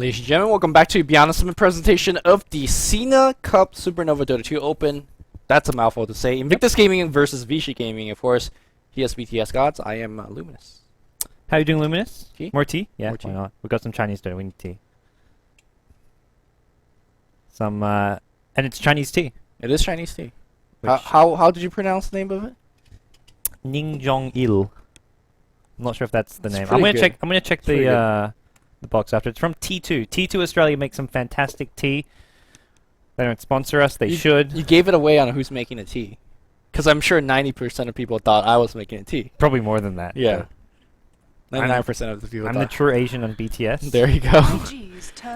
Ladies and gentlemen, welcome back to Beyond the Summit presentation of the SinaCup Supernova Dota 2 Open. That's a mouthful to say. Invictus Gaming versus Vici Gaming, of course. He has BTS Gods. I am Luminous. How you doing, Luminous? Tea? More tea? Yeah, More tea. why not? We've got some Chinese Dota. We need tea. And it's Chinese tea. It is Chinese tea. Which- How did you pronounce the name of it? Ningjong Il. I'm not sure if that's the It's name. pretty I'm good. gonna check pretty the box after. It's from T2. T2 Australia makes some fantastic tea. They don't sponsor us. They should. You gave it away on who's making the tea. Because I'm sure 90% of people thought I was making a tea. Probably more than that. Yeah. but 99% of the people I'm the thought. true Asian on BTS. There you go.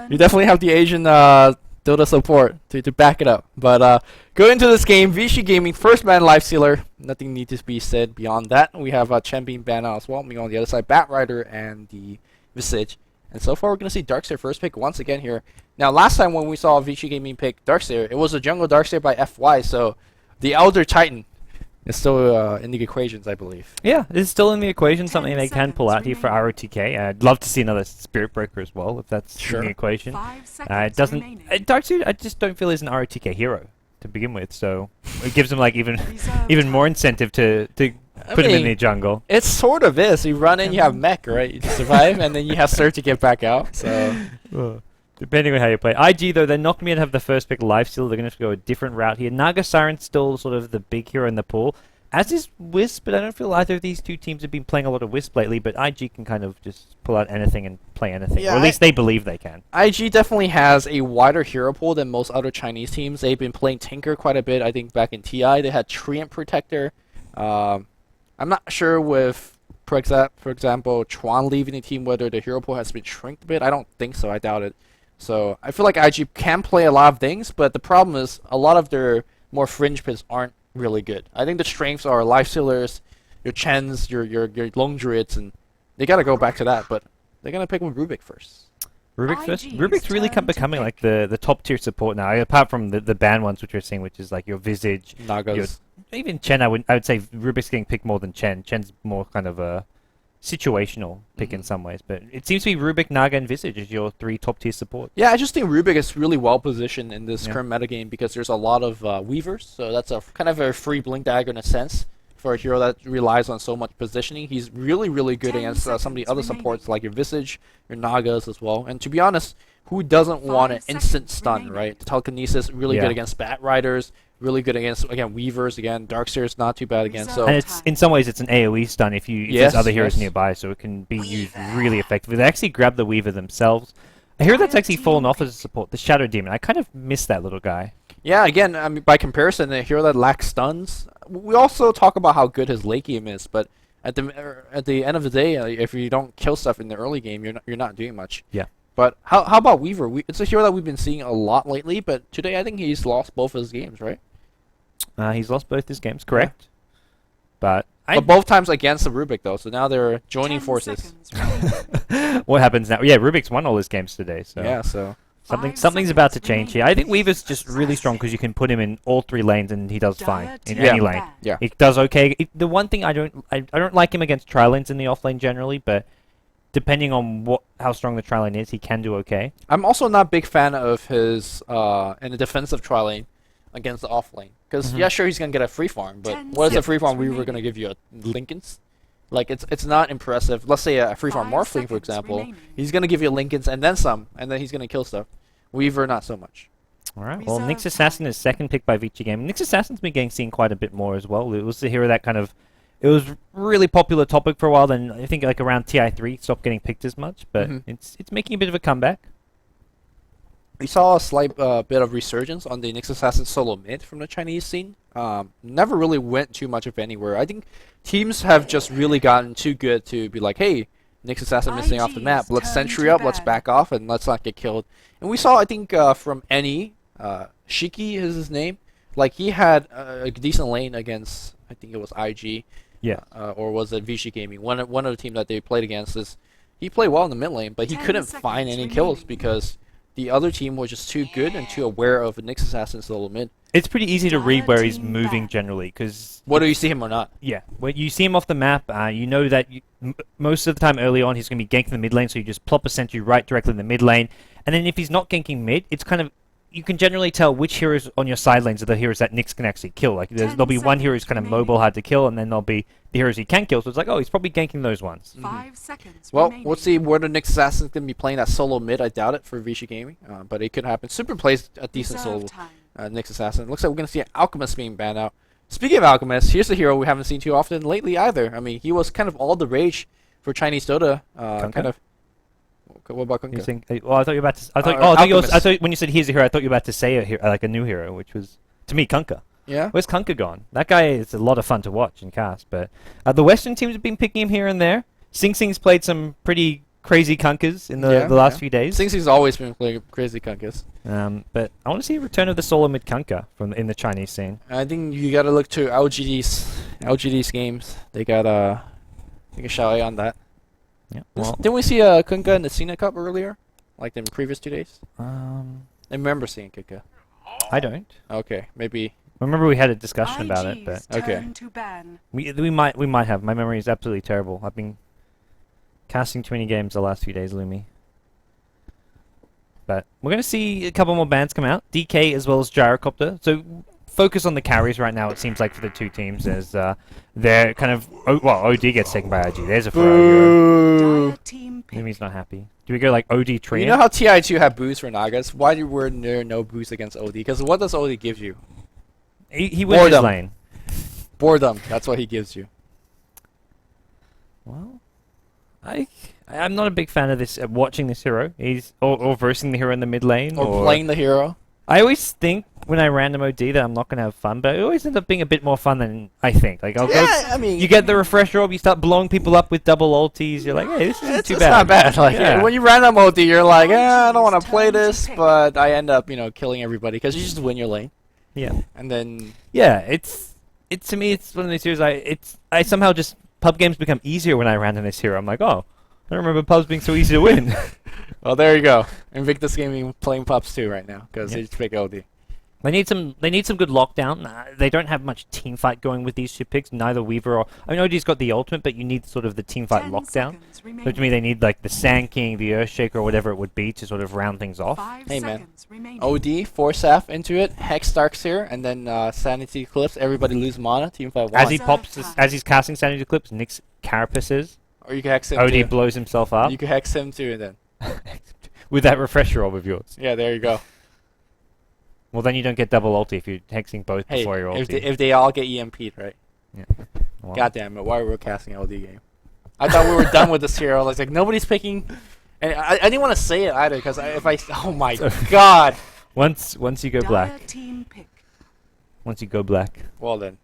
You definitely have the Asian Dota support to back it up. But go into this game, Vici Gaming, first ban Lifestealer. Nothing needs to be said beyond that. We have Chen being banned out as well. Me on the other side, Batrider and the Vici. And so far, we're going to see Darkseer first pick once again here. Now, last time when we saw Vici Gaming pick Darkseer, it was a jungle Darkseer by FY, so the Elder Titan is still in the equations, I believe. Yeah, it's still in the equation. Something they can pull out here for ROTK. I'd love to see another Spirit Breaker as well, if that's Sure. in the equation. It doesn't. Darkseid, I just don't feel is an ROTK hero to begin with, so it gives him like even more incentive to put him in the jungle. It sort of is. You run in, you have mech, right? You survive, and then you have Surge to get back out. So Depending on how you play. IG, though, they're not going to have the first pick Lifesteal. They're going to have to go a different route here. Naga Siren's still sort of the big hero in the pool, as is Wisp, but I don't feel either of these two teams have been playing a lot of Wisp lately, but IG can kind of just pull out anything and play anything. Yeah, or at least they believe they can. IG definitely has a wider hero pool than most other Chinese teams. They've been playing Tinker quite a bit. I think back in TI, they had Treant Protector. I'm not sure with, for example, Chuan leaving the team, whether the hero pool has been shrinked a bit. I don't think so. I doubt it. So I feel like IG can play a lot of things, but the problem is a lot of their more fringe picks aren't really good. I think the strengths are Lifestealers, your Chens, your Long Druids, and they got to go back to that, but they're going to pick with Rubik first. Rubik first? IG's Rubik's really turn to becoming like the top tier support now, apart from the banned ones which we're seeing, which is like your Visage. Nagas. Even Chen, I would say Rubik's getting picked more than Chen. Chen's more kind of a situational pick in some ways, but it seems to be Rubik, Naga, and Visage as your three top tier support. Yeah, I just think Rubik is really well positioned in this Yeah. current metagame because there's a lot of weavers, so that's a kind of a free blink dagger in a sense for a hero that relies on so much positioning. He's really, really good 10 against some of the seconds other remaining. supports like your Visage, your Nagas as well. And to be honest, who doesn't want an 5 instant seconds stun, remaining. right? The telekinesis, really Yeah. good against Bat Riders, really good against, again, weavers, again, Darkseer's not too bad against. So And it's in some ways it's an AoE stun if Yes, there's other heroes yes. nearby, so it can be used really effectively. They actually grab the Weaver themselves. A hero that's actually fallen off as a support, the Shadow Demon. I kind of miss that little guy. yeah, again, I mean, by comparison, a hero that lacks stuns. We also talk about how good his late game is, but at the end of the day, if you don't kill stuff in the early game, you're not doing much. Yeah. But how about Weaver? It's a hero that we've been seeing a lot lately, but today I think he's lost both of his games, right? He's lost both his games, correct? But But both times against the Rubik though, so now they're joining 10 forces. seconds remaining. what happens now? Yeah, Rubik's won all his games today, so Yeah, so 5 something's about to seconds change here. remaining. I think Weaver's just really strong because you can put him in all three lanes and he does fine in Yeah. any lane. yeah. He does okay. The one thing I don't like him against tri lanes in the off lane generally, but depending on how strong the tri lane is, he can do okay. I'm also not a big fan of his in the defensive tri lane against the off lane. Because yeah, sure he's gonna get a free farm, but 10 what is a free farm seconds Weaver gonna give you? A Lincolns? Like it's not impressive. Let's say a free farm 5 Morphling, for seconds example. remaining. He's gonna give you Lincolns and then some, and then he's gonna kill stuff. Weaver not so much. All right. Well, Reserve Nyx Assassin time. is second pick by Vici Gaming. Nyx Assassin's been getting seen quite a bit more as well. It was the hero that it was really popular topic for a while. Then I think like around TI3 stopped getting picked as much, but Mhm. it's making a bit of a comeback. We saw a slight bit of resurgence on the Nyx Assassin solo mid from the Chinese scene. Never really went too much of anywhere. I think teams have just really gotten too good to be like, hey, Nyx Assassin missing off the map. IG's Let's turn sentry to up, let's bat. back off, and let's not get killed. And we saw, I think, from Any, Shiki is his name. Like, he had a decent lane against, I think it was IG. Yeah. Or was it Vici Gaming? One of the team that they played against is he played well in the mid lane, but he 10 couldn't find seconds any kills remaining. because the other team was just too good and too aware of Nyx Assassin's solo mid. It's pretty easy to read where he's Team moving back. generally because Whether you see him or not. yeah, when you see him off the map, you know that most of the time early on he's going to be ganking the mid lane, so you just plop a sentry right directly in the mid lane, And then if he's not ganking mid, it's kind of you can generally tell which heroes on your side lanes are the heroes that Nyx can actually kill. Like there'll be one hero who's kind of mobile, hard to kill, and then there'll be the heroes he can kill. So it's like, oh, he's probably ganking those ones. 5 seconds. Well, remaining. we'll see where the Nyx Assassin's going to be playing that solo mid. I doubt it for Vici Gaming, but it could happen. Super plays a decent Reserve solo time. Nyx Assassin. Looks like we're going to see an Alchemist being banned out. Speaking of Alchemist, here's a hero we haven't seen too often lately either. I mean, he was kind of all the rage for Chinese Dota. Kind of. What about Kunkka? Well, I thought you were about to. I thought when you said here's a hero, I thought you were about to say like a new hero, which was to me Kunkka. Yeah. Where's Kunkka gone? That guy is a lot of fun to watch and cast, but the Western teams have been picking him here and there. Sing Sing's played some pretty crazy Kunkas in the last few days. Sing Sing's always been playing crazy Kunkas. But I want to see a return of the solo mid Kunkka in the Chinese scene. I think you got to look to LGD's games. They got take a shot on that. Yeah. Didn't we see Kunkka in the SinaCup earlier, like in the previous 2 days? I remember seeing Kunkka. I don't. Okay, maybe. I remember we had a discussion about it, but IG's okay. turn to ban. we might have. My memory is absolutely terrible. I've been casting too many games the last few days, Lumi. But we're going to see a couple more bans come out. DK as well as Gyrocopter. So focus on the carries right now, it seems like, for the two teams, as they're kind of... OD gets taken by IG. There's a Ferrari. Dire team pick. Lumi's not happy. Do we go like OD Treant? You know how TI2 have boosts for Nagas? Why were there no boosts against OD? Because what does OD give you? He wins his Boredom. lane. Boredom. That's what he gives you. Well, I'm not a big fan of this. Watching this hero, or versing the hero in the mid lane, Or playing the hero. I always think when I random OD that I'm not going to have fun, but it always ends up being a bit more fun than I think. Like I mean, you get the refresh orb, you start blowing people up with double ultis. You're like, hey, this isn't too it's bad. not bad. Like Yeah. when you random OD, you're like, I don't want to play this, but I end up, killing everybody because you just win your lane. Yeah, And then yeah. It's to me, it's one of these heroes. I somehow just pub games become easier when I random this hero. I'm like, oh, I don't remember pubs being so easy to win. well, there you go. Invictus Gaming playing pups too right now because Yep. they just pick OD. They need some good lockdown. They don't have much team fight going with these two picks. Neither Weaver or OD's got the ultimate, but you need sort of the team fight 10 lockdown. seconds So to remaining. me, they need like the Sand King, the Earthshaker, or whatever it would be to sort of round things off. 5 Hey, man. seconds remaining. OD, Force Saf into it, Hex Starks here, and then Sanity Eclipse. Everybody lose mana. Team fight As he one. pops, as he's casting Sanity Eclipse, Nyx carapaces. Or you can Hex him OD too. blows himself up You can Hex him too, and then with that refresher orb of yours. yeah, there you go. Well, then you don't get double ulti if you're hexing both Hey, before your ulti. if they all get EMP'd, right? Yeah. Well, God damn it! Why were we casting an LD game? I thought we were done with this hero. Like nobody's picking, and I didn't want to say it either because oh my god. once you go Dire black, team pick. once you go black. Well then,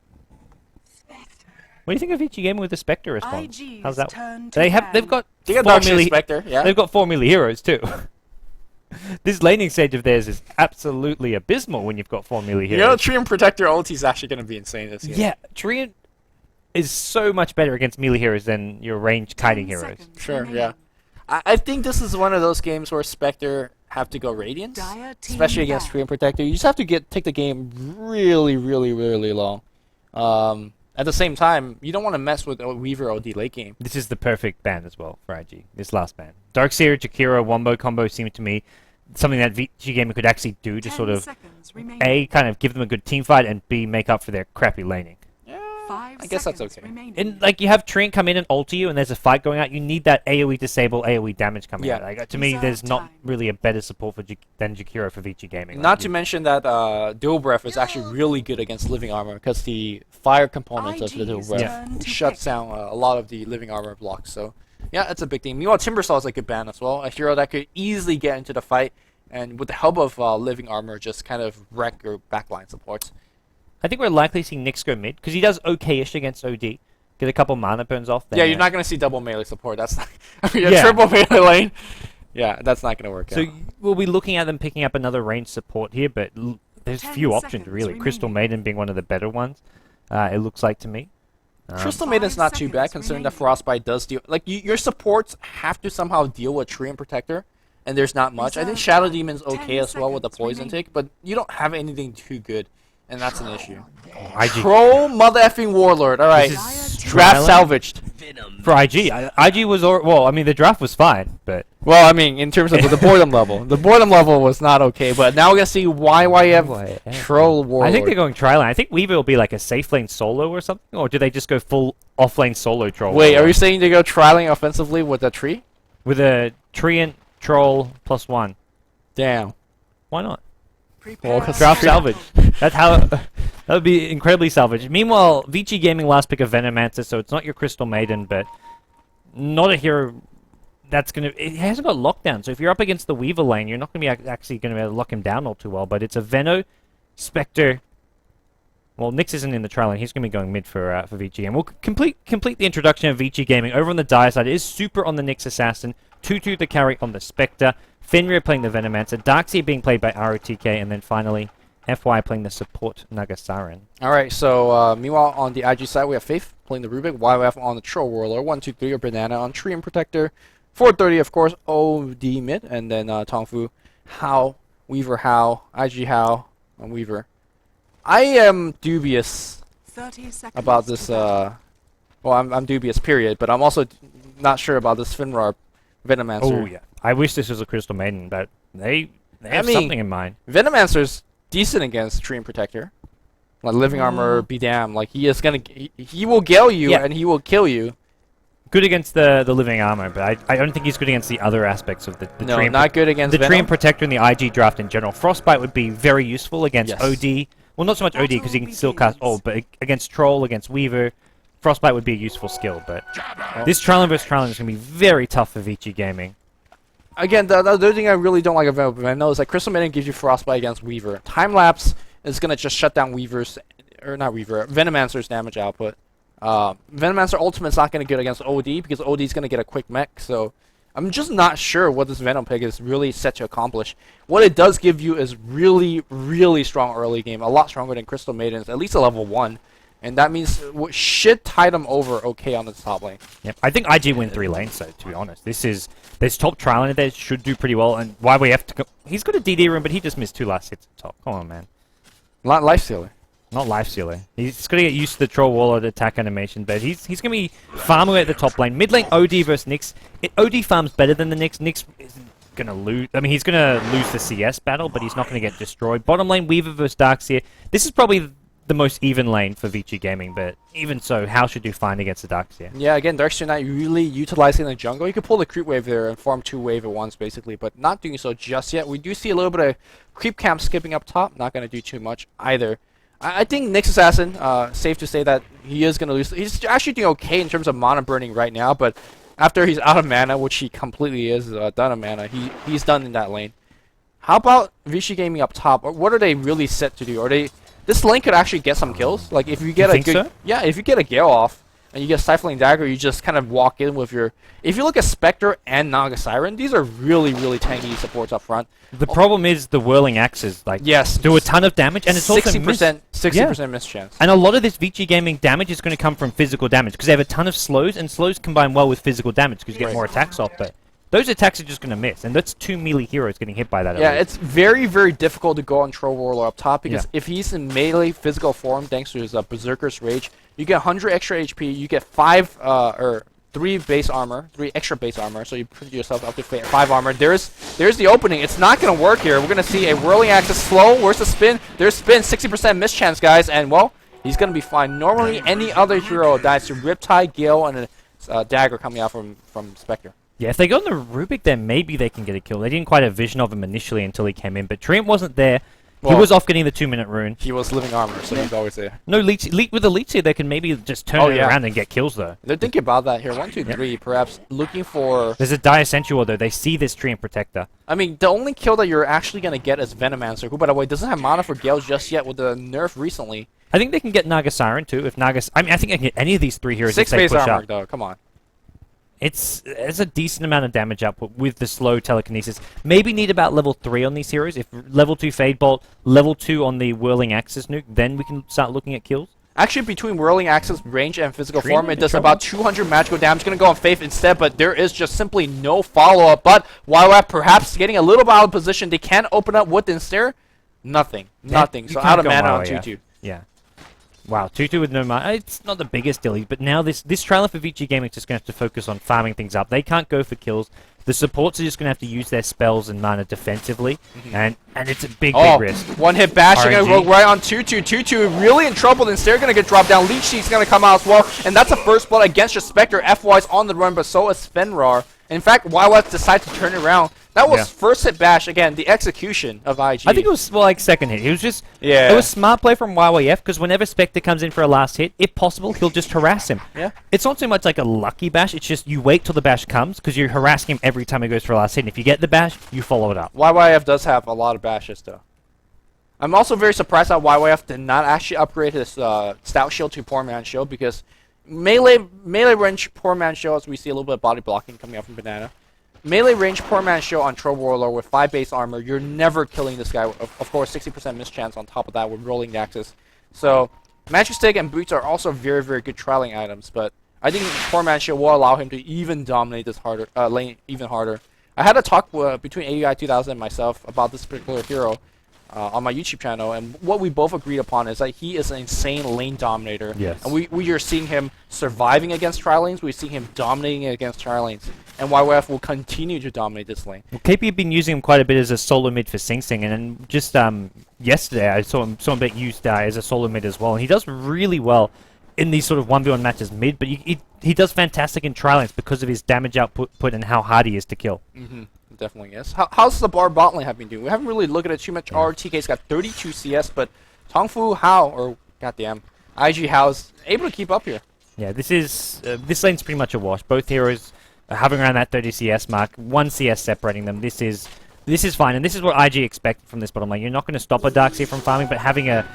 What do you think of Vici Gaming with the Spectre response? IG's How's that? turn to They've ban. got they got 4 Dark Shade melee- Spectre, yeah. They've got 4 melee heroes too. This laning stage of theirs is absolutely abysmal when you've got 4 melee You know, heroes. Treant Protector ulti is actually going to be insane this game. Yeah, Treant is so much better against melee heroes than your ranged 10 kiting heroes. seconds Sure, remaining. yeah. I think this is one of those games where Spectre have to go Radiance, Dire team especially against ban. Treant Protector. You just have to take the game really, really, really long. At the same time, you don't want to mess with Weaver OD late game. This is the perfect ban as well for IG. This last ban. Darkseer, Jakiro, Wombo combo seemed to me something that Vici Gaming could actually do to 10 sort of seconds remaining. A, kind of give them a good team fight, and B, make up for their crappy laning. Yeah, 5 I guess that's seconds okay. remaining. And like you have Treant come in and ulti you, and there's a fight going out. You need that AOE disable, AOE damage coming Yeah. out. Like, to me, Reserve there's not time. really a better support for than Jakiro for Vici Gaming. Not Like, to mention that Dual Breath is actually really good against Living Armor because the fire components of the Dual IG's Breath turn to shuts pick. down a lot of the Living Armor blocks. So, yeah, that's a big thing. Meanwhile, Timbersaw is like a ban as well. A hero that could easily get into the fight and with the help of Living Armor just kind of wreck your backline supports. I think we're likely seeing Nyx go mid because he does okay-ish against OD. Get a couple mana burns off. Then Yeah, you're not going to see double melee support. That's not, I mean, a Yeah. triple melee lane. Yeah, that's not going to work So out. we'll be looking at them picking up another range support here, but there's 10 few options seconds really. Crystal remaining. Maiden being one of the better ones. It looks like to me. Crystal 5 Maiden's not too bad seconds considering that remaining. Frostbite does deal. Like, your supports have to somehow deal with Treant Protector, and there's not much. I think Reserve Shadow time. Demon's 10 okay as well with the seconds poison remaining. take, but you don't have anything too good, and that's an issue. IG Troll mother effing Warlord. Alright. This is Draft Smiling. salvaged. for IG. IG was well. I mean, the draft was fine, but Well, I mean, in terms of the boredom level, the boredom level was not okay. But now we're gonna see YYF Troll Warlord. I think they're going tri-lane. I think Weaver will be like a safe lane solo or something, or do they just go full off-lane solo troll? Wait, are you saying they go tri-lane offensively with a tree? With a treant troll +1? Damn. Why not? Well, Draft salvage. That's how. That would be incredibly salvage. Meanwhile, Vici Gaming last pick of Venomancer, so it's not your Crystal Maiden, but not a hero that's gonna. It hasn't got lockdown, so if you're up against the Weaver lane, you're not gonna be actually gonna be able to lock him down all too well. But it's a Veno, Spectre. Well, Nyx isn't in the trial lane. He's gonna be going mid for Vici, and we'll complete the introduction of Vici Gaming over on the Dire side. It is Super on the Nyx Assassin, 2-2 the carry on the Spectre. Fenrir playing the Venomancer, Darkseid being played by ROTK, and then finally FY playing the support Nagasiren. Alright, so meanwhile on the IG side we have Faith playing the Rubik, YYF on the Troll Warlord, 1-2-3 or Banana on Tree and Protector, 430 of course, OD mid, and then Tongfu, Hao, Weaver Hao, IG Hao, and Weaver. I am dubious about this, well I'm dubious period, but I'm also not sure about this Finrar Venomancer. Oh yeah. I wish this was a Crystal Maiden, but they have something in mind. Venomancer's decent against Tree and Protector. Like living armor, be damned. Like he is gonna, he will gale you and he will kill you. Good against the living armor, but I don't think he's good against the other aspects of the no, Tree. Not good against the Venom. Tree and Protector in the IG draft in general. Frostbite would be very useful against OD. Well, not so much OD because he can still cast ult, but against Troll, against Weaver, Frostbite would be a useful skill. But this Trallin vs Trallin is going to be very tough for Vici Gaming. Again, the other thing I really don't like about Venom is that Crystal Maiden gives you Frostbite against Weaver. Time Lapse is going to just shut down Weaver's, or not Weaver, Venomancer's damage output. Venomancer Ultimate's not going to get against OD because OD is going to get a quick mech, so I'm just not sure what this Venom pick is really set to accomplish. What it does give you is really, really strong early game, a lot stronger than Crystal Maiden's, at least a level 1. And that means should tide them over okay on the top lane. Yep. I think IG win 3 lanes, so to be honest. There's top trial in there, should do pretty well, and why we have to go. He's got a DD room, but he just missed 2 last hits at top. Come on, man. Not life stealer. Not life stealer. He's got to get used to the Troll Warlord attack animation, but he's going to be farming at the top lane. Mid lane OD versus Nyx. OD farms better than the Nyx. Nyx isn't going to lose. I mean, he's going to lose the CS battle, but he's not going to get destroyed. Bottom lane Weaver versus Darkseid. This is probably the most even lane for Vici Gaming, but even so, how should you find against the Darkseid? Yeah, again, Darkseid not really utilizing the jungle. You could pull the creep wave there and farm 2 wave at once, basically, but not doing so just yet. We do see a little bit of creep camp skipping up top. Not going to do too much either. I think Nyx Assassin, safe to say that he is going to lose. He's actually doing okay in terms of mana burning right now, but after he's out of mana, which he completely is, done of mana, he's done in that lane. How about Vici Gaming up top? What are they really set to do? Are they... This lane could actually get some kills. Like if you get a good, so? Yeah, if you get a Gale off and you get Stifling Dagger, you just kind of walk in with your. If you look at Spectre and Nagasiren, these are really, really tanky supports up front. The problem is the whirling axes, like yes, do a ton of damage, and it's 60%, 60% miss chance. And a lot of this Vici Gaming damage is going to come from physical damage because they have a ton of slows, and slows combine well with physical damage because you get more attacks off. But those attacks are just going to miss, and that's 2 melee heroes getting hit by that. Yeah, it's very, very difficult to go on Troll Warlord up top because if he's in melee physical form, thanks to his Berserker's Rage, you get 100 extra HP, you get 5 or 3 base armor, 3 extra base armor, so you put yourself up to 5 armor. There's the opening. It's not going to work here. We're going to see a whirling axis slow. Where's the spin? There's spin, 60% miss chance, guys, and well, he's going to be fine. Normally, any other hero dies to Riptide, Gale, and a dagger coming out from Spectre. Yeah, if they go on the Rubik, then maybe they can get a kill. They didn't quite have vision of him initially until he came in, but Treant wasn't there. Well, he was off getting the 2-minute rune. He was living armor, so he's always there. No, leech with the leech here, they can maybe just turn it around and get kills, though. They're thinking about that here. 1, 2, 3, perhaps looking for... There's a Dire Sensual, though. They see this Treant Protector. I mean, the only kill that you're actually going to get is Venomancer, who, by the way, doesn't have mana for Gale just yet with the nerf recently. I think they can get Nagasiren, too. I mean, I think I can get any of these 3 heroes 6 if they base push armor, up. though. Come on. It's a decent amount of damage output with the slow telekinesis. Maybe need about level 3 on these heroes. If level 2 Fade Bolt, level 2 on the Whirling Axis nuke, then we can start looking at kills. Actually, between Whirling Axis, range, and physical form, it does about 200 magical damage. Going to go on Faith instead, but there is just simply no follow-up. But YYF perhaps getting a little bit out of position. They can open up Wood and Stare. Nothing. Nothing. So out of mana on 2-2. Yeah. Wow, 2-2 with no mana. It's not the biggest deal, but now this trial for Vici Gaming is just going to have to focus on farming things up. They can't go for kills. The supports are just going to have to use their spells and mana defensively, and it's a big risk. One hit bash, they're going to go right on 2-2. 2-2 really in trouble, and they're going to get dropped down. Leech Seed's going to come out as well, and that's a first blood against your Spectre. FY's on the run, but so is Fenrir. In fact, YYF decides to turn it around. That was first hit bash, again, the execution of IG. I think it was like second hit. It was just, it was smart play from YYF, because whenever Spectre comes in for a last hit, if possible, he'll just harass him. Yeah. It's not so much like a lucky bash, it's just you wait till the bash comes, because you're harassing him every time he goes for a last hit, and if you get the bash, you follow it up. YYF does have a lot of bashes, though. I'm also very surprised that YYF did not actually upgrade his Stout Shield to Poor Man Shield, because melee range Poor Man Shield, as we see a little bit of body blocking coming out from Banana. Melee range Poor Man Shield on Troll Warlord with 5 base armor, you're never killing this guy. Of course, 60% miss chance on top of that with rolling axes. So, Magic Stick and Boots are also very, very good trialing items, but I think Poor Man Shield will allow him to even dominate this lane even harder. I had a talk between AUI 2000 and myself about this particular hero on my YouTube channel, and what we both agreed upon is that he is an insane lane dominator. Yes. And we are seeing him surviving against tri lanes, we're seeing him dominating against tri lanes, and YYF will continue to dominate this lane. Well, KP have been using him quite a bit as a solo mid for Sing Sing, and then just yesterday I saw him a bit used as a solo mid as well, and he does really well in these sort of 1v1 matches mid, but he does fantastic in tri lanes because of his damage output and how hard he is to kill. Definitely is. How's the bar bot lane have been doing? We haven't really looked at it too much. RTK's got 32 CS, but Tongfu Hao, or goddamn, IG Hao's able to keep up here. Yeah, this lane's pretty much a wash. Both heroes are hovering around that 30 CS mark, 1 CS separating them. This is fine, and this is what IG expected from this bottom lane. You're not going to stop a Darkseer from farming, but having a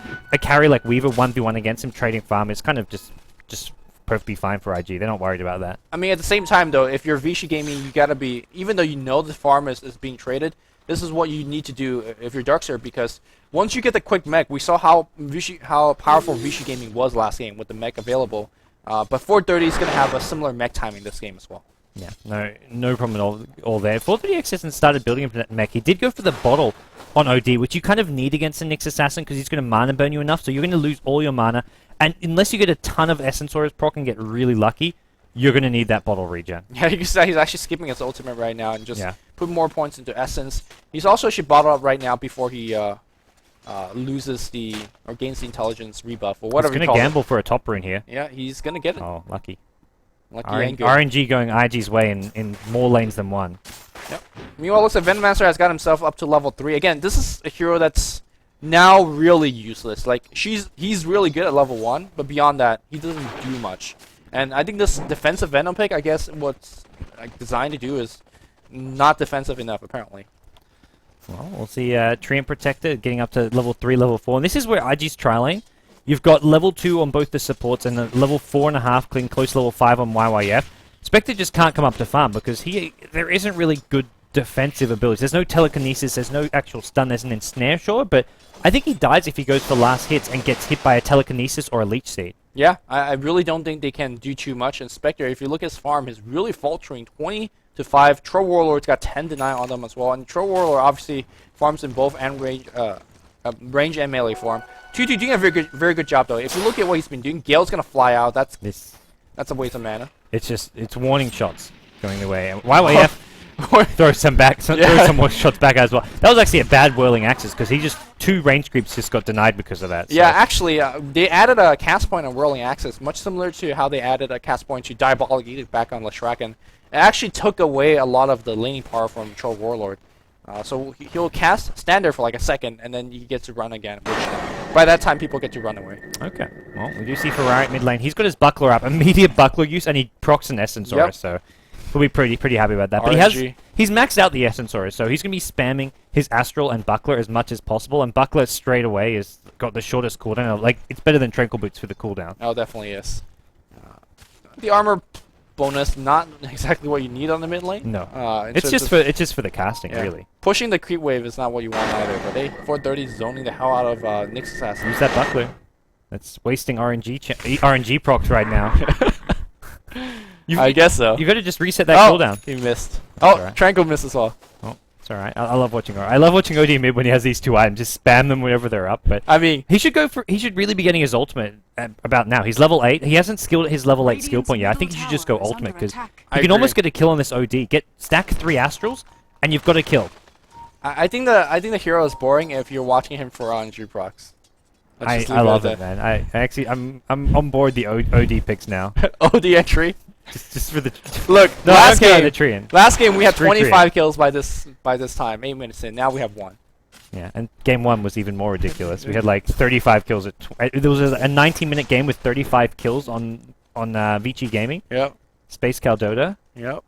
carry like Weaver 1v1 against him trading farm is kind of just perfectly fine for IG. They're not worried about that. I mean, at the same time, though, if you're Vici Gaming, you gotta be, even though you know the farm is being traded, this is what you need to do if you're Darkseer, because once you get the quick mech, we saw how powerful Vici Gaming was last game with the mech available, but 430 is going to have a similar mech timing this game as well. Yeah, no problem at all there. 430X hasn't started building up that mech. He did go for the bottle on OD, which you kind of need against the Nyx Assassin because he's going to mana burn you enough, so you're going to lose all your mana. And unless you get a ton of Essence Aura's proc and get really lucky, you're going to need that bottle regen. Yeah, you can see he's actually skipping his ultimate right now and just put more points into Essence. He's also should bottle up right now before he loses or gains the intelligence rebuff or whatever. He's going to gamble for a top rune here. Yeah, he's going to get it. Oh, lucky. And good. RNG going IG's way in more lanes than one. Yep. Meanwhile, looks like Venomancer has got himself up to level 3. Again, this is a hero that's now really useless. Like, he's really good at level 1, but beyond that, he doesn't do much. And I think this defensive Venom pick, I guess, what's designed to do is not defensive enough, apparently. Well, we'll see Treant Protector getting up to level 3, level 4. And this is where IG's trialing. You've got level 2 on both the supports and a level 4.5 clean close to level 5 on YYF. Spectre just can't come up to farm because there isn't really good defensive abilities. There's no telekinesis, there's no actual stun, there's an ensnare, sure, but I think he dies if he goes for last hits and gets hit by a telekinesis or a leech seed. Yeah, I really don't think they can do too much. And Spectre, if you look at his farm, is really faltering 20-5. Troll Warlord's got 10-9 on them as well. And Troll Warlord obviously farms in both and range and melee form. 2-2 doing a very good job though. If you look at what he's been doing, Gale's gonna fly out. That's a waste of mana. It's warning shots going the way. And YYF throws some more shots back as well. That was actually a bad whirling axis because he just 2 range creeps just got denied because of that. So. Yeah, actually, they added a cast point on whirling axis, much similar to how they added a cast point to Diabolic Edict back on Lashrakan. It actually took away a lot of the laning power from Troll Warlord. So he'll stand there for like a second, and then he gets to run again. Which, by that time, people get to run away. Okay. Well, we do see Ferrari at mid lane. He's got his buckler up, immediate buckler use, and he procs an Essence Aura, so we'll be pretty happy about that. RNG. But he's maxed out the Essence Aura, so he's going to be spamming his Astral and buckler as much as possible, and buckler straight away has got the shortest cooldown. Like, it's better than Tranquil Boots for the cooldown. Oh, definitely is. The armor bonus, not exactly what you need on the mid lane. No, it's just for the casting, really. Pushing the creep wave is not what you want either. But 430 zoning the hell out of Nyx Assassin. Use that buckler. That's wasting RNG procs right now. I guess so. You got to just reset that cooldown. He missed. Oh, right. Tranquil missed as well. Oh, It's alright. I love watching Aura. I love watching OD mid when he has these two items. Just spam them whenever they're up. But I mean, he should go for. He should really be getting his ultimate about now. He's level 8. He hasn't skilled his level 8 skill point yet. I think he should just go ultimate because you can almost get a kill on this OD. Stack 3 Astrals, and you've got a kill. I think the hero is boring if you're watching him for G procs. I love it, man. I'm on board the OD picks now. OD entry. Just for the look. No, last game, the tree in. last game we had 3 25 kills by this time. 8 minutes in. Now we have 1. Yeah, and game 1 was even more ridiculous. We had like 35 kills there was a 90-minute game with 35 kills on Vici Gaming. Yep. Space Caldota. Yep.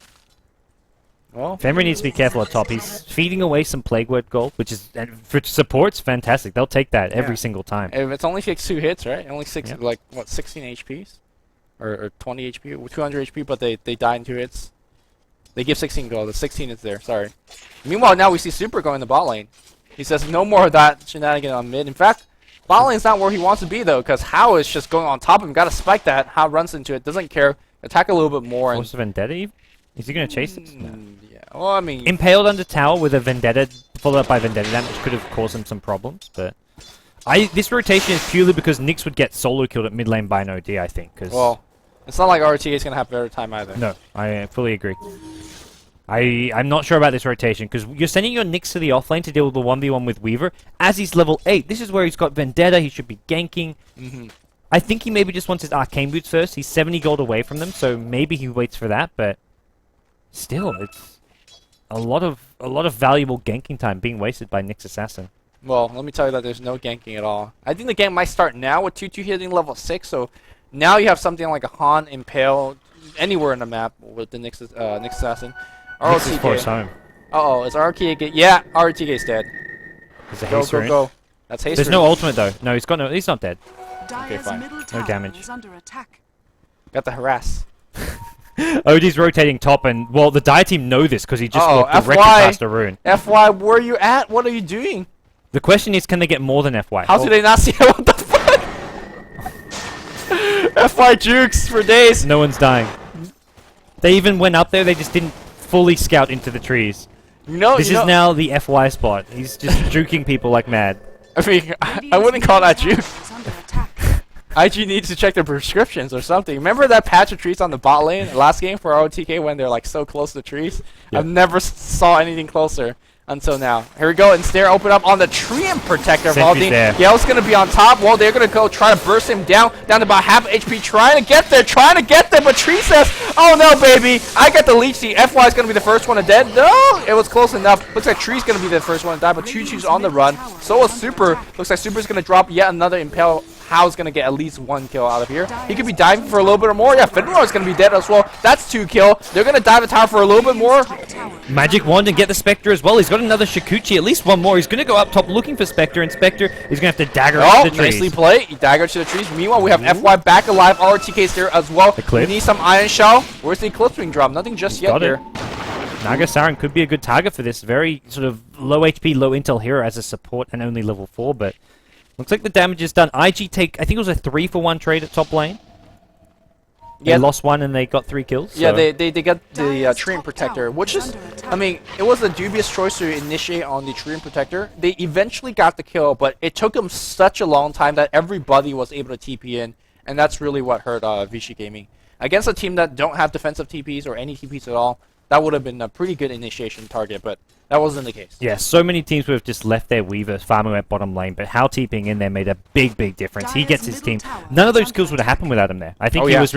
Well, Femery needs to be careful at top. He's feeding away some Plague Word gold, which is for supports fantastic. They'll take that every single time. if it's only like 2 hits, right? Only 6, Yep. like what, 16 HPs, or 20 HP, 200 HP, but they die in 2 hits. They give 16 gold. The 16 is there. Sorry. Meanwhile, now we see Super going in the bot lane. He says no more of that shenanigan on mid. In fact, bot lane's not where he wants to be though, because Hao is just going on top of him. Got to spike that. Hao runs into it. Doesn't care. Attack a little bit more. Force of Vendetta? Is he going to chase it? No. Yeah. Well, I mean, Impaled under tower with a Vendetta, followed up by Vendetta damage, could have caused him some problems, but... this rotation is purely because Nyx would get solo killed at mid lane by an OD, I think, because... well, it's not like RTA is going to have better time either. No, I fully agree. I'm not sure about this rotation, because you're sending your Nyx to the offlane to deal with the 1v1 with Weaver, as he's level 8. This is where he's got Vendetta, he should be ganking. I think he maybe just wants his Arcane Boots first. He's 70 gold away from them, so maybe he waits for that, but... Still, it's... A lot of valuable ganking time being wasted by Nyx Assassin. Well, let me tell you that there's no ganking at all. I think the game might start now with 2-2 hitting level 6, so now you have something like a Han, Impale, anywhere in the map with the Nyx Assassin. Nyx is forced home. Uh-oh, is RTK... Yeah, RTK's dead. There's a Go, haste go, rune. go. That's haste There's rune. no ultimate though. No, he's not dead. Okay, fine. No damage. Got the harass. OD's rotating top, and well, the Dire team know this because he just walked directly FY. past a rune. FY, where are you at? What are you doing? The question is, can they get more than FY? How do they not see it? What the fuck? FY jukes for days. No one's dying. They even went up there. They just didn't fully scout into the trees. This is now the FY spot. He's just juking people like mad. I mean, I wouldn't call that juke. IG needs to check their prescriptions or something. Remember that patch of trees on the bot lane last game for ROTK when they're like so close to trees? Yep. I've never saw anything closer until now. Here we go, and Stair open up on the Treant Protector of all things. Yale's gonna be on top. Well, they're gonna go try to burst him down to about half HP, trying to get there, but Tree says, oh no baby, I got the leech seed. FY is gonna be the first one to dead. No, it was close enough. Looks like Tree's gonna be the first one to die, but Choo Choo's on the run. So is Super. Looks like Super's gonna drop yet another Impale. Hao's gonna get at least 1 kill out of here. He could be diving for a little bit more. Yeah, Finroar's gonna be dead as well. That's 2 kill. They're gonna dive the tower for a little bit more. Magic Wand and get the Spectre as well. He's got another Shikuchi, at least 1 more. He's gonna go up top looking for Spectre, and Spectre is gonna have to dagger into the trees. Nicely played. He daggered to the trees. Meanwhile, we have FY back alive. RTK's there as well. We need some Iron Shell. Where's the Eclipse Ring drop? Nothing just yet here. Naga Siren could be a good target for this very sort of low HP, low intel hero as a support and only level 4, but looks like the damage is done. IG take, I think it was a 3-for-1 trade at top lane. They lost 1 and they got 3 kills. Yeah, they got the Treant Protector, which is, I mean, it was a dubious choice to initiate on the Treant Protector. They eventually got the kill, but it took them such a long time that everybody was able to TP in, and that's really what hurt Vici Gaming. Against a team that don't have defensive TPs or any TPs at all, that would have been a pretty good initiation target, but that wasn't the case. Yeah, so many teams would have just left their Weaver farming at bottom lane, but Hao TPing in there made a big, big difference. He gets his team. None of those kills would have happened without him there. I think it was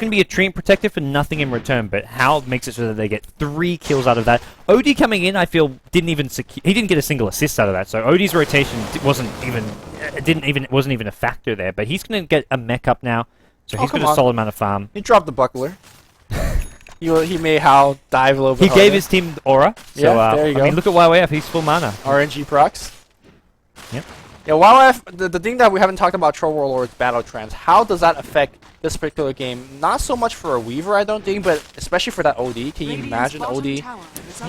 going to be a Treant Protector for nothing in return, but Hao makes it so that they get 3 kills out of that. OD coming in, I feel, didn't even he didn't get a single assist out of that, so OD's rotation wasn't even a factor there, but he's going to get a mech up now, so he's got a solid amount of farm. He dropped the buckler. He made Hao dive a little bit He harder. gave his team aura. So, yeah, there you go. I mean, look at YYF. He's full mana. RNG procs. Yep. Yeah, YYF, the thing that we haven't talked about Troll Warlord's Battle Trance, how does that affect this particular game? Not so much for a Weaver, I don't think, but especially for that OD. Can you imagine OD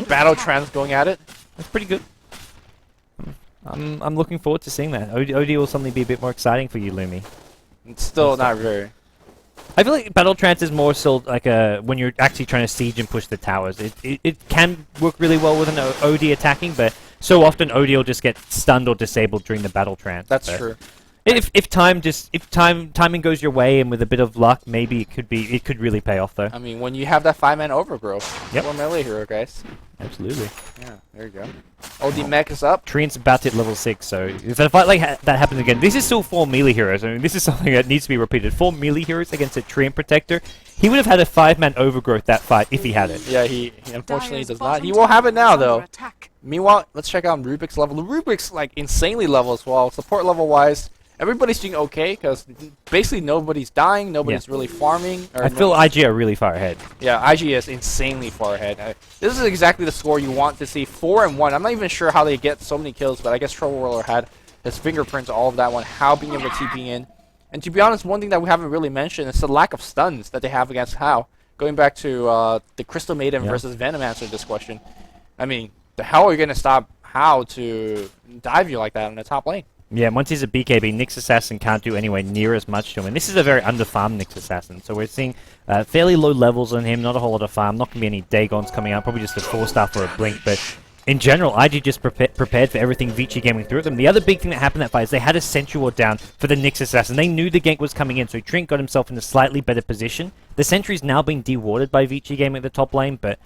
Battle Trance going at it? That's pretty good. I'm looking forward to seeing that. OD will suddenly be a bit more exciting for you, Lumi. It's still not very. I feel like Battle Trance is more so like when you're actually trying to siege and push the towers. It can work really well with an OD attacking, but so often OD will just get stunned or disabled during the Battle Trance. That's true. If timing goes your way and with a bit of luck, maybe it could really pay off though. I mean, when you have that 5-man overgrowth, Yep. More melee hero, guys. Absolutely. Yeah, there you go. OD mech is up. Treant's about to hit level 6, so if a fight like that happens again, this is still 4 melee heroes. I mean, this is something that needs to be repeated. 4 melee heroes against a Treant Protector. He would have had a 5-man overgrowth that fight if he had it. Yeah, he unfortunately does not. He will have it now, though. Meanwhile, let's check out Rubik's level. Rubik's, like, insanely level as well. Support level-wise, everybody's doing okay, because basically nobody's dying, nobody's really farming. I feel IG are really far ahead. Yeah, IG is insanely far ahead. This is exactly the score you want to see. 4-1. I'm not even sure how they get so many kills, but I guess Trouble Roller had his fingerprints, all of that one, how being able to TP in. And to be honest, one thing that we haven't really mentioned is the lack of stuns that they have against How. Going back to the Crystal Maiden versus Venomancer, this question. I mean, the hell are you going to stop How to dive you like that in the top lane? Yeah, once he's a BKB, Nyx Assassin can't do anywhere near as much to him. And this is a very under-farmed Nyx Assassin. So we're seeing fairly low levels on him, not a whole lot of farm. Not going to be any Dagons coming out, probably just a 4-star for a Blink. But in general, IG just prepared for everything Vici Gaming threw at them. The other big thing that happened that fight is they had a Sentry Ward down for the Nyx Assassin. They knew the gank was coming in, so Trent got himself in a slightly better position. The Sentry's now being dewarded by Vici Gaming at the top lane, but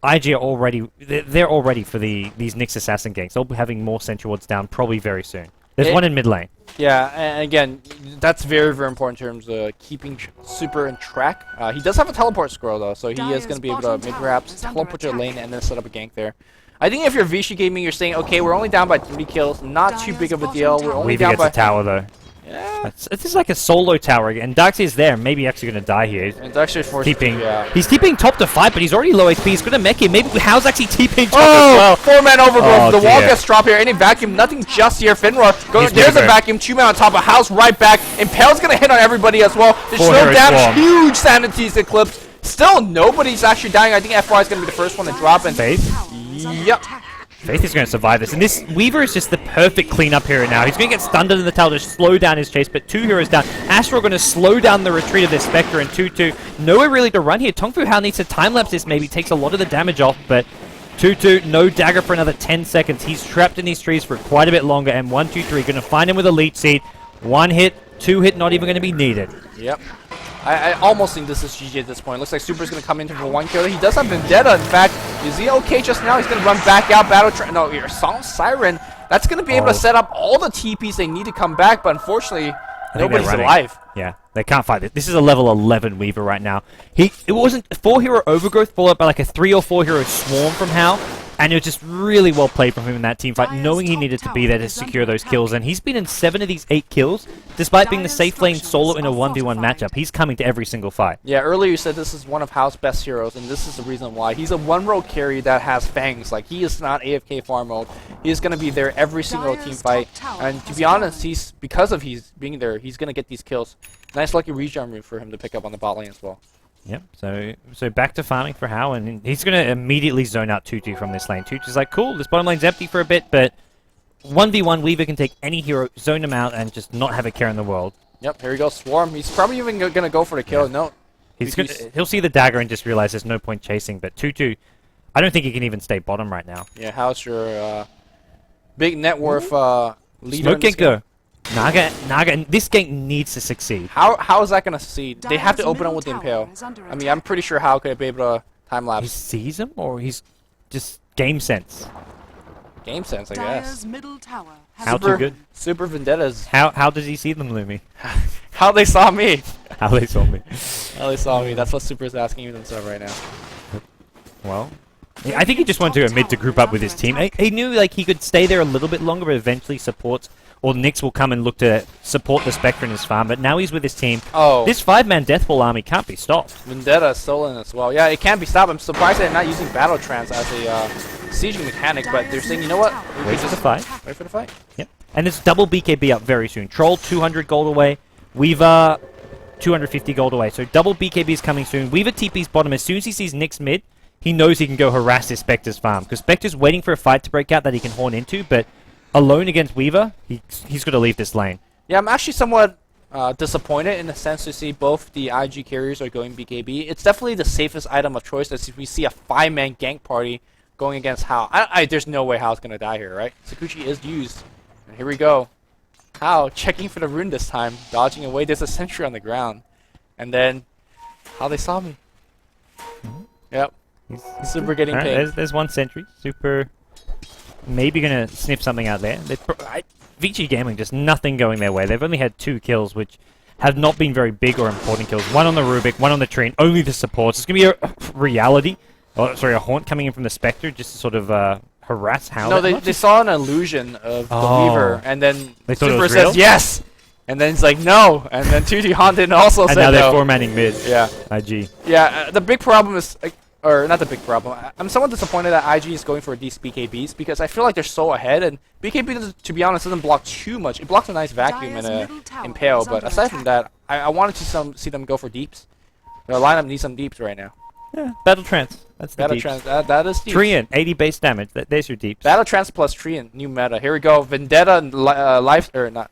IG are already... They're all ready for these Nyx Assassin ganks. They'll be having more Sentry Wards down probably very soon. There's one in mid lane. Yeah, and again, that's very, very important in terms of keeping Super in track. He does have a teleport scroll, though, so he is going to be able to perhaps teleport to a lane and then set up a gank there. I think if you're Vici Gaming, you're saying, okay, we're only down by 3 kills, not too big of a deal. We're only Weaver down gets by... a tower, though. Yeah. This is like a solo tower again. And Darkseid's there, maybe actually going to die here. It's actually forced TPing. yeah. He's TPing top to 5, but he's already low HP. He's going to mech him. Maybe How's actually TPing top Oh, as well. 4-man overgrowth. Oh, The wall dear. gets dropped here. Any vacuum, nothing just here. Finra, there's a Weaver. vacuum. 2-man on top of House right back. Impale's going to hit on everybody as well. The Four slow hero damage, swarm. huge sanity's eclipse. Still, nobody's actually dying. I think FY is going to be the first one to drop. And Faith? Yep. Faith is going to survive this. And this Weaver is just the perfect cleanup hero now. He's going to get stunned in the tower to slow down his chase, but 2 heroes down. Astro going to slow down the retreat of this Spectre and 2-2. Nowhere really to run here. Tongfu Hao needs to time-lapse this maybe. Takes a lot of the damage off, but 2-2, no dagger for another 10 seconds. He's trapped in these trees for quite a bit longer, and 1-2-3 going to find him with a leech seed. 1 hit, 2 hit, not even going to be needed. Yep. I almost think this is GG at this point. Looks like Super's going to come in for 1 kill. He does have Vendetta, in fact. Is he okay just now? He's going to run back out. No, here, Song Siren. That's going to be able to set up all the TPs they need to come back, but unfortunately, nobody's alive. Yeah, they can't fight it. This is a level 11 Weaver right now. It wasn't 4-hero overgrowth followed by like a 3 or 4 hero swarm from Hal. And it was just really well played from him in that team fight, knowing he needed to be there to secure those kills. And he's been in 7 of these 8 kills, despite being the safe lane solo in a 1v1 matchup. He's coming to every single fight. Yeah, earlier you said this is one of Hao's best heroes, and this is the reason why. He's a one-row carry that has fangs. Like, he is not AFK farm mode. He is going to be there every single team fight. And to be honest, because of he's being there, he's going to get these kills. Nice lucky regen route for him to pick up on the bot lane as well. Yep, so back to farming for Hao, and he's going to immediately zone out 2-2 from this lane. 2-2's like, cool, this bottom lane's empty for a bit, but 1v1, Weaver can take any hero, zone him out, and just not have a care in the world. Yep, here we go, Swarm. He's probably even going to go for the kill. Yeah. No. He'll see the dagger and just realize there's no point chasing, but 2-2, I don't think he can even stay bottom right now. Yeah, how's your big net worth leader? Smoke can't go. Naga, and this gank needs to succeed. How is that going to succeed? They have to open up with the Impale. I mean, I'm pretty sure Hao could be able to time lapse. He sees him, or he's just game sense? Game sense, I guess. How too good? Super Vendettas. How does he see them, Lumi? How they saw me. How they saw me. How they saw me. That's what Super's asking himself right now. Well, I think he just wanted to admit to group up with his team. He knew like he could stay there a little bit longer, but eventually support, or Nyx will come and look to support the Spectre in his farm. But now he's with his team. Oh. This 5-man Deathball army can't be stopped. Vendetta stolen as well. Yeah, it can't be stopped. I'm surprised they're not using Battle Trance as a sieging mechanic, but they're saying, you know what? Wait for the fight. Wait for the fight. Yep. And there's double BKB up very soon. Troll 200 gold away. Weaver 250 gold away. So double BKB is coming soon. Weaver TP's bottom. As soon as he sees Nyx mid, he knows he can go harass his Spectre's farm. Because Spectre's waiting for a fight to break out that he can horn into, but alone against Weaver, he's got to leave this lane. Yeah, I'm actually somewhat disappointed in the sense to see both the IG carriers are going BKB. It's definitely the safest item of choice as if we see a 5-man gank party going against Hao. There's no way Hao's gonna die here, right? Sakuchi is used. And here we go. Hao checking for the rune this time, dodging away. There's a sentry on the ground. And then, Hao, they saw me. Yep. Super getting paid. There's one sentry. Super maybe going to sniff something out there. Vici Gaming, just nothing going their way. They've only had 2 kills, which have not been very big or important kills. One on the Rubik, one on the Tree, and only the supports. It's going to be a reality. Oh, sorry, a Haunt coming in from the Spectre just to sort of harass Hao. No, they saw an illusion of the Weaver, and then they thought Super it was real? says yes! And then it's like, no! And then 2D Haunt also said no. And now they're 4-manning mid. Yeah. IG. Yeah, the big problem is... or not the big problem. I'm somewhat disappointed that IG is going for these BKBs because I feel like they're so ahead, and BKB, to be honest, doesn't block too much. It blocks a nice vacuum and a impale, but aside from that, I wanted to see them go for deeps. The lineup needs some deeps right now. Yeah, Battle Trance. That's the Battle deeps. Trance, that is deeps. Treant, 80 base damage. There's your deeps. Battle Trance plus Treant, new meta. Here we go. Vendetta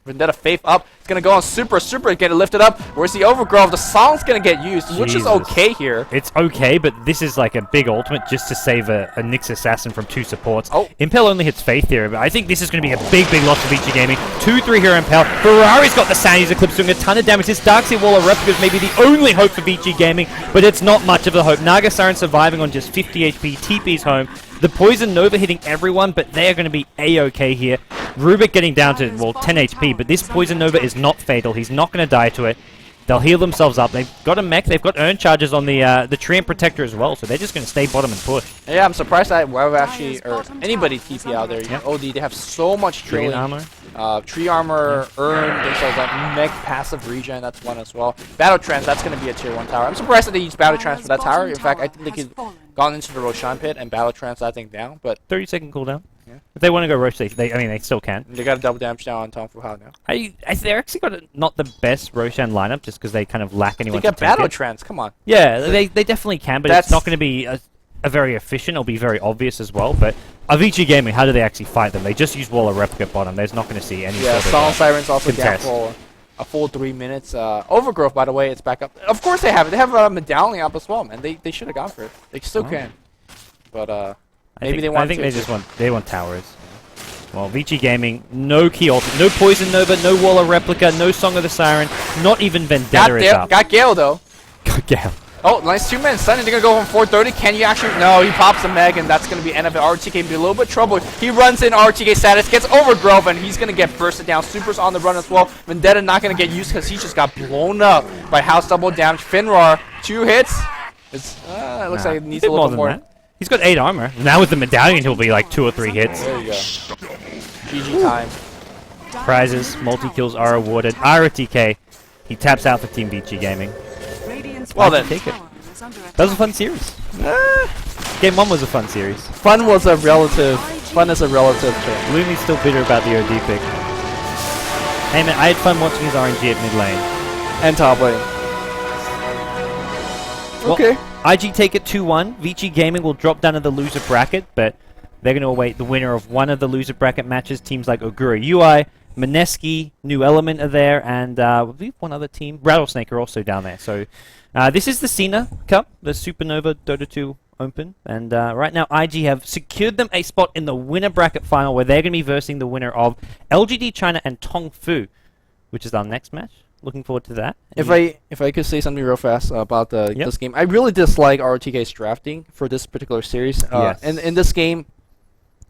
Vendetta Faith up. It's gonna go on Super get it lifted up. Where's the Overgrowth? The song's gonna get used, which is okay here. It's okay, but this is like a big ultimate just to save a Nyx Assassin from 2 supports. Oh. Impel only hits Faith here, but I think this is going to be a big loss for Vici Gaming. 2-3 here Impel. Ferrari's got the Sandy's Eclipse doing a ton of damage. This Darkseid Wall of Replicas may be the only hope for Vici Gaming, but it's not much of a hope. Naga Siren surviving on just 50 HP. TP's home. The Poison Nova hitting everyone, but they are going to be A-okay here. Rubik getting down to, well, 10 HP, but this Poison Nova is not fatal. He's not going to die to it. They'll heal themselves up. They've got a mech. They've got Urn Charges on the Treant Protector as well, so they're just going to stay bottom and push. Yeah, I'm surprised that WoW actually, or anybody TP out there. Yep. OD, they have so much Tree armor. Tree armor, Urn, things like that. Mech passive regen, that's one as well. Battle Trance, that's going to be a tier 1 tower. I'm surprised that they used Battle Trance for that tower. In fact, I think they could gone into the Roshan pit and Battle Trance that thing down, but 30-second cooldown. Yeah. If they want to go Rosh, they still can. They got a double damage down on Tom Fu Hao now. They're actually got not the best Roshan lineup just because they kind of lack anyone. They got Battle Trance, come on. Yeah, they definitely can, but it's not going to be a very efficient. It'll be very obvious as well. But Vici Gaming, how do they actually fight them? They just use Wall of Replica bottom. There's not going to see any. Yeah, Song Sirens also down contest. for a full 3 minutes. Overgrowth, by the way, it's back up. Of course they have it. They have a medallion up as well, man. They should have gone for it. They still can. But maybe they want. I think they want towers. Well, Vici Gaming, no key ultimate, no Poison Nova, no Wall of Replica, no Song of the Siren, not even Vendetta is up. Got Gale though. Got Gale. Oh, nice 2-man stun. They're gonna go from 430. Can you actually? No, he pops the Meg, and that's gonna be end of it. RTK be a little bit trouble. He runs in RTK status, gets Overgrowth, and he's gonna get bursted down. Super's on the run as well. Vendetta not gonna get used because he just got blown up by House double damage. Finrar, 2 hits. It looks like it needs a little bit more. That. He's got 8 armor. Now with the medallion, he'll be like 2 or 3 hits. There you go. GG time. Prizes, multi-kills are awarded. RTK, he taps out for Team Vici Gaming. Well then. Take it. That was a fun series. Game 1 was a fun series. Fun is a relative term. Looney's still bitter about the OD pick. Hey man, I had fun watching his RNG at mid lane. And top lane. Well, okay. IG take it 2-1. Vici Gaming will drop down to the loser bracket, but they're going to await the winner of one of the loser bracket matches. Teams like Ogura UI, Mineski, New Element are there, and I believe one other team, Rattlesnake, are also down there. So this is the SinaCup, the Supernova Dota 2 Open, and right now IG have secured them a spot in the winner bracket final where they're going to be versing the winner of LGD China and Tong Fu, which is our next match. Looking forward to that. If I could say something real fast about this game, I really dislike RTK's drafting for this particular series. Yes. In this game,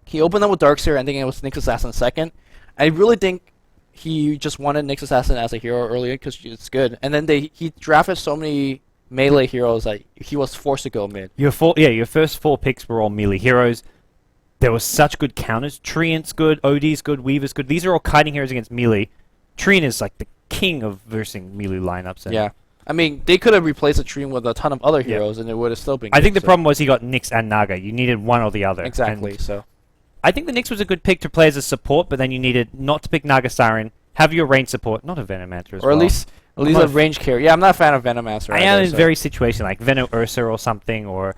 he opened up with Darkseer, ending it with Nyx Assassin second. I really think he just wanted Nyx Assassin as a hero earlier because it's good, and then he drafted so many melee heroes that he was forced to go mid. Your first 4 picks were all melee heroes. There was such good counters. Treant's good, OD's good, Weaver's good. These are all kiting heroes against melee. Treant is like the king of versing melee lineups. Yeah. I mean, they could have replaced the Treant with a ton of other heroes, and it would have still been good. I think the problem was he got Nyx and Naga. You needed one or the other. Exactly, and so. I think the Nyx was a good pick to play as a support, but then you needed not to pick Naga Siren, have your range support, not a Venomancer as well. Or at least a range carrier. Yeah, I'm not a fan of Venomancer. I am in very situation like Veno Ursa or something, or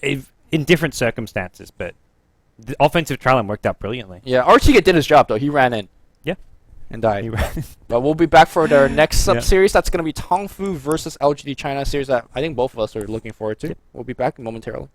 in different circumstances, but the offensive trial worked out brilliantly. Yeah, RTK did his job, though. He ran in. Yeah. and died. But we'll be back for their next sub-series. That's going to be Tongfu versus LGD China series that I think both of us are looking forward to. We'll be back momentarily.